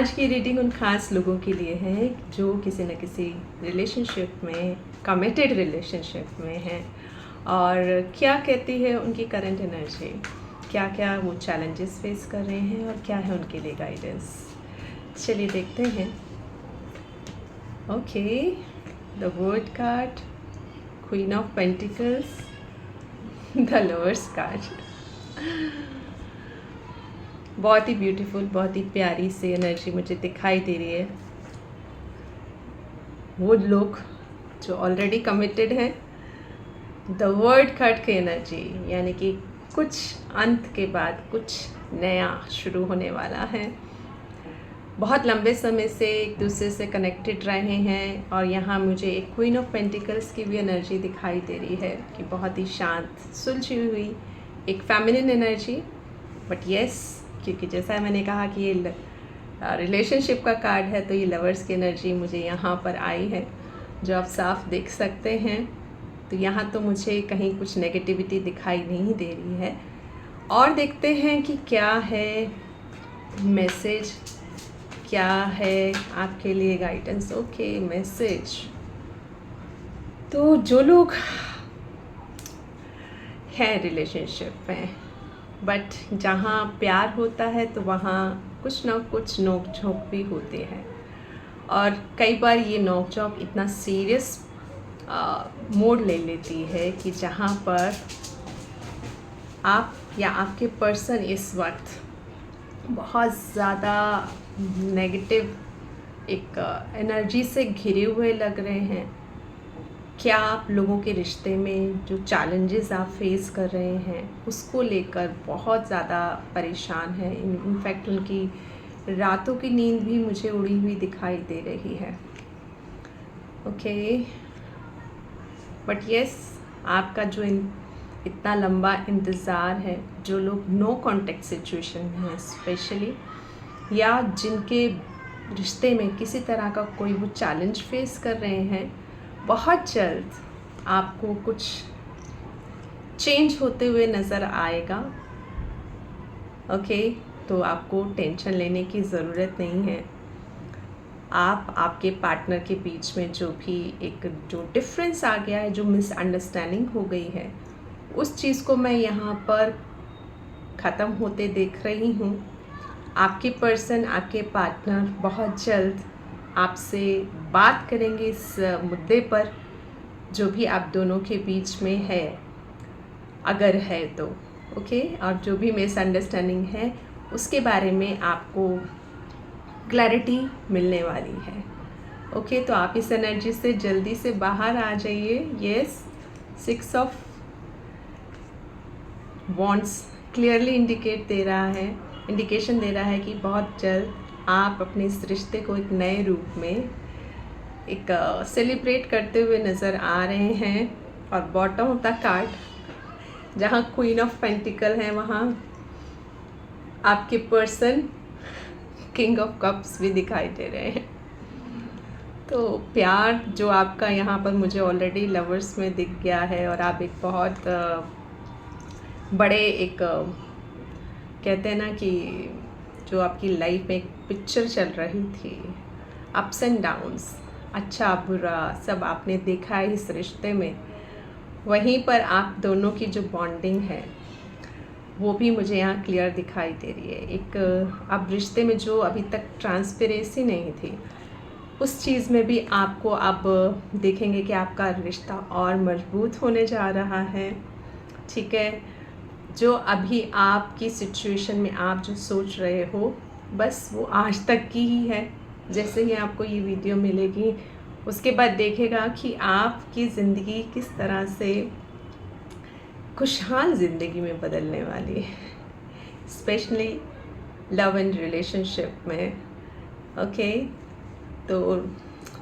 आज की रीडिंग उन खास लोगों के लिए है जो किसी न किसी रिलेशनशिप में, कमिटेड रिलेशनशिप में हैं और क्या कहती है उनकी करंट एनर्जी, क्या क्या वो चैलेंजेस फेस कर रहे हैं और क्या है उनके लिए गाइडेंस। चलिए देखते हैं। Okay, the word card, queen of pentacles, the lovers card. बहुत ही ब्यूटीफुल, बहुत ही प्यारी सी एनर्जी मुझे दिखाई दे रही है। वो लोग जो ऑलरेडी कमिटेड हैं, द वर्ड कार्ड की एनर्जी, यानी कि कुछ अंत के बाद कुछ नया शुरू होने वाला है। बहुत लंबे समय से एक दूसरे से कनेक्टेड रहे हैं और यहाँ मुझे एक क्वीन ऑफ पेंटिकल्स की भी एनर्जी दिखाई दे रही है कि बहुत ही शांत, सुलझी हुई एक फेमिनिन एनर्जी। बट यस, क्योंकि जैसा मैंने कहा कि ये रिलेशनशिप का कार्ड है, तो ये लवर्स की एनर्जी मुझे यहाँ पर आई है, जो आप साफ देख सकते हैं। तो यहाँ तो मुझे कहीं कुछ नेगेटिविटी दिखाई नहीं दे रही है। और देखते हैं कि क्या है मैसेज, क्या है आपके लिए गाइडेंस। Okay, message. तो जो लोग हैं रिलेशनशिप में, बट जहाँ प्यार होता है तो वहाँ कुछ ना कुछ नोक झोंक भी होते हैं और कई बार ये नोक झोंक इतना सीरियस मोड ले लेती है कि जहाँ पर आप या आपके पर्सन इस वक्त बहुत ज़्यादा नेगेटिव एक एनर्जी से घिरे हुए लग रहे हैं। क्या आप लोगों के रिश्ते में जो चैलेंजेस आप फेस कर रहे हैं उसको लेकर बहुत ज़्यादा परेशान हैं। इनफैक्ट उनकी रातों की नींद भी मुझे उड़ी हुई दिखाई दे रही है। ओके, बट यस, आपका जो इतना लंबा इंतज़ार है, जो लोग नो कॉन्टेक्ट सिचुएशन में हैं स्पेशली, या जिनके रिश्ते में किसी तरह का कोई वो चैलेंज फेस कर रहे हैं, बहुत जल्द आपको कुछ चेंज होते हुए नज़र आएगा। ओके, तो आपको टेंशन लेने की ज़रूरत नहीं है। आप आपके पार्टनर के बीच में जो भी एक जो डिफरेंस आ गया है, जो मिसअंडरस्टैंडिंग हो गई है, उस चीज़ को मैं यहाँ पर ख़त्म होते देख रही हूँ। आपके पर्सन, आपके पार्टनर बहुत जल्द आपसे बात करेंगे इस मुद्दे पर, जो भी आप दोनों के बीच में है, अगर है तो। ओके, और जो भी मिसअंडरस्टैंडिंग है उसके बारे में आपको क्लैरिटी मिलने वाली है। ओके, तो आप इस एनर्जी से जल्दी से बाहर आ जाइए। Yes, 6 of wands clearly indication दे रहा है कि बहुत जल्द आप अपने इस रिश्ते को एक नए रूप में एक सेलिब्रेट करते हुए नज़र आ रहे हैं। और बॉटम ऑफ द कार्ड, जहाँ क्वीन ऑफ पेंटिकल है, वहाँ आपके पर्सन किंग ऑफ कप्स भी दिखाई दे रहे हैं। तो प्यार जो आपका यहाँ पर मुझे ऑलरेडी लवर्स में दिख गया है और आप एक बहुत बड़े एक कहते हैं ना कि जो आपकी लाइफ में एक पिक्चर चल रही थी, अप्स एंड डाउन्स, अच्छा बुरा सब आपने देखा है इस रिश्ते में। वहीं पर आप दोनों की जो बॉन्डिंग है वो भी मुझे यहाँ क्लियर दिखाई दे रही है। एक अब रिश्ते में जो अभी तक ट्रांसपेरेंसी नहीं थी, उस चीज़ में भी आपको अब देखेंगे कि आपका रिश्ता और मजबूत होने जा रहा है। ठीक है, जो अभी आपकी सिचुएशन में आप जो सोच रहे हो, बस वो आज तक की ही है। जैसे ही आपको ये वीडियो मिलेगी उसके बाद देखेगा कि आपकी ज़िंदगी किस तरह से खुशहाल ज़िंदगी में बदलने वाली है, स्पेशली लव एंड रिलेशनशिप में। ओके, तो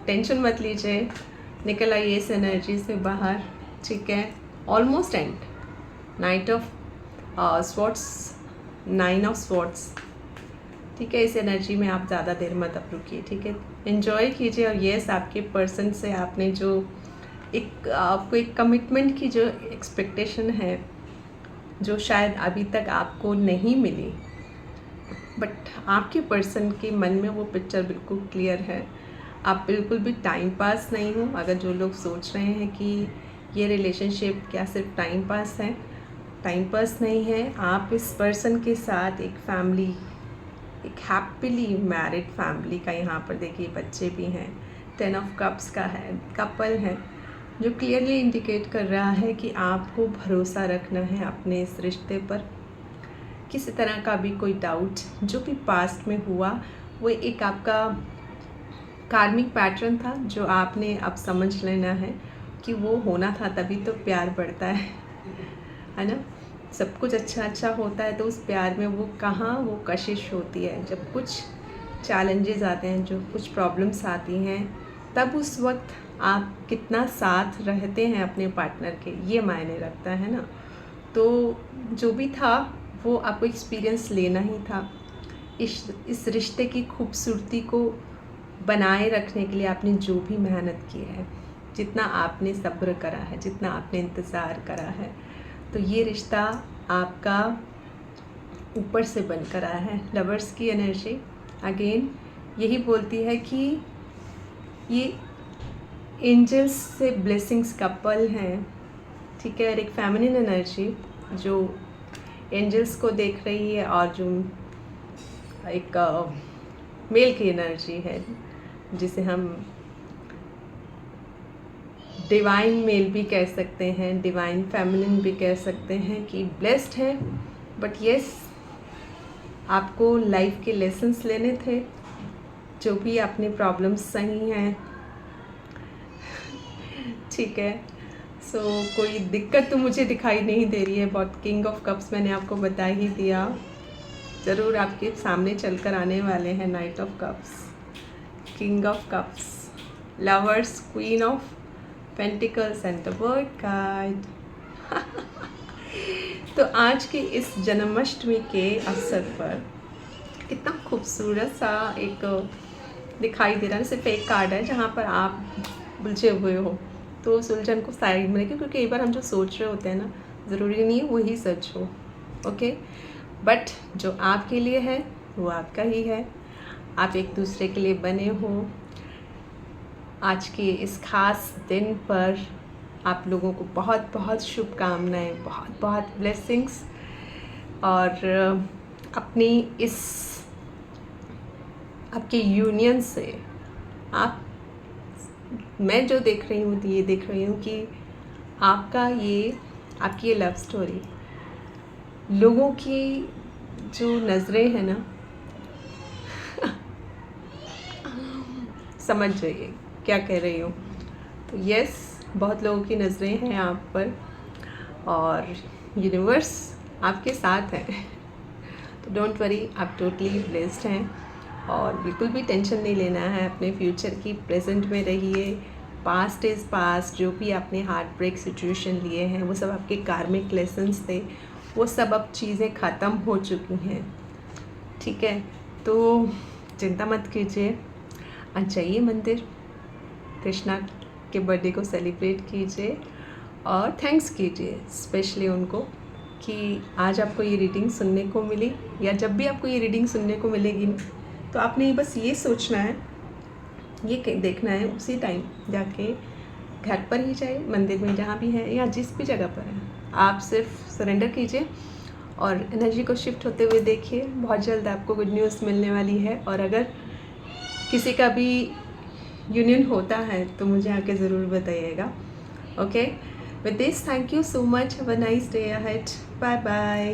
टेंशन मत लीजिए, निकल आइए इस एनर्जी से बाहर। ठीक है, almost and, night of swords, 9 of swords. ठीक है, इस एनर्जी में आप ज़्यादा देर मत अब रुकिए। ठीक है, एंजॉय कीजिए। और यस, आपके पर्सन से आपने जो आपको एक कमिटमेंट की जो एक्सपेक्टेशन है, जो शायद अभी तक आपको नहीं मिली, बट आपके पर्सन के मन में वो पिक्चर बिल्कुल क्लियर है। आप बिल्कुल भी टाइम पास नहीं हो। अगर जो लोग सोच रहे हैं कि ये रिलेशनशिप क्या सिर्फ टाइम पास है, टाइम पास नहीं है। आप इस पर्सन के साथ एक फैमिली, एक हैप्पीली मैरिड फैमिली का, यहाँ पर देखिए बच्चे भी हैं, 10 ऑफ कप्स का है, कपल है, जो क्लियरली इंडिकेट कर रहा है कि आपको भरोसा रखना है अपने इस रिश्ते पर। किसी तरह का भी कोई डाउट जो भी पास्ट में हुआ वो एक आपका कार्मिक पैटर्न था, जो आपने अब समझ लेना है कि वो होना था, तभी तो प्यार बढ़ता है ना। सब कुछ अच्छा अच्छा होता है तो उस प्यार में वो कहाँ वो कशिश होती है। जब कुछ चैलेंजेस आते हैं, जो कुछ प्रॉब्लम्स आती हैं, तब उस वक्त आप कितना साथ रहते हैं अपने पार्टनर के, ये मायने रखता है ना। तो जो भी था वो आपको एक्सपीरियंस लेना ही था। इस रिश्ते की खूबसूरती को बनाए रखने के लिए आपने जो भी मेहनत की है, जितना आपने सब्र करा है, जितना आपने इंतज़ार करा है, तो ये रिश्ता आपका ऊपर से बनकर आया है। लवर्स की एनर्जी अगेन यही बोलती है कि ये एंजल्स से ब्लेसिंग्स कपल हैं, ठीक है। और एक फेमिनिन एनर्जी जो एंजल्स को देख रही है, और जो एक मेल की एनर्जी है जिसे हम डिवाइन मेल भी कह सकते हैं, डिवाइन फेमिनिन भी कह सकते हैं, कि ब्लेस्ड है। बट यस, आपको लाइफ के लेसन्स लेने थे। जो भी अपने प्रॉब्लम्स सही हैं, ठीक है। सो कोई दिक्कत तो मुझे दिखाई नहीं दे रही है। बहुत किंग ऑफ कप्स मैंने आपको बता ही दिया, ज़रूर आपके सामने चलकर आने वाले हैं। Night of cups, king of cups, lovers, queen of pentacles and the word card. तो आज के इस जन्माष्टमी के अवसर पर कितना खूबसूरत सा एक दिखाई दे रहा है। सिर्फ एक कार्ड है जहाँ पर आप उलझे हुए हो, तो उस उलझन को साइड में रखें, क्योंकि कई बार हम जो सोच रहे होते हैं ना, ज़रूरी नहीं है वही सच हो, ओके। बट जो आपके लिए है वो आपका ही है। आप एक दूसरे के लिए बने हो। आज के इस खास दिन पर आप लोगों को बहुत बहुत शुभकामनाएं, बहुत बहुत ब्लेसिंग्स। और अपनी इस आपके यूनियन से मैं जो देख रही हूँ, ये देख रही हूँ कि आपकी ये लव स्टोरी, लोगों की जो नज़रें हैं ना, समझ जाइए क्या कह रही हूँ। तो यस, बहुत लोगों की नज़रें हैं आप पर, और यूनिवर्स आपके साथ है। तो डोंट वरी, आप टोटली ब्लेस्ड हैं, और बिल्कुल भी टेंशन नहीं लेना है अपने फ्यूचर की। प्रेजेंट में रहिए। Past is past. जो भी आपने हार्ट ब्रेक सिचुएशन लिए हैं, वो सब आपके कार्मिक लेसन्स थे, वो सब अब चीज़ें ख़त्म हो चुकी हैं, ठीक है। तो चिंता मत कीजिए, आज जाइए मंदिर, कृष्णा के बर्थडे को सेलिब्रेट कीजिए, और थैंक्स कीजिए स्पेशली उनको कि आज आपको ये रीडिंग सुनने को मिली। या जब भी आपको ये रीडिंग सुनने को मिलेगी, तो आपने बस ये सोचना है, ये देखना है, उसी टाइम जाके घर पर ही चाहे मंदिर में जहाँ भी है, या जिस भी जगह पर है, आप सिर्फ सरेंडर कीजिए और एनर्जी को शिफ्ट होते हुए देखिए। बहुत जल्द आपको गुड न्यूज़ मिलने वाली है। और अगर किसी का भी यूनियन होता है तो मुझे आके ज़रूर बताइएगा, okay. With this, thank you so much, have a nice day ahead, bye bye.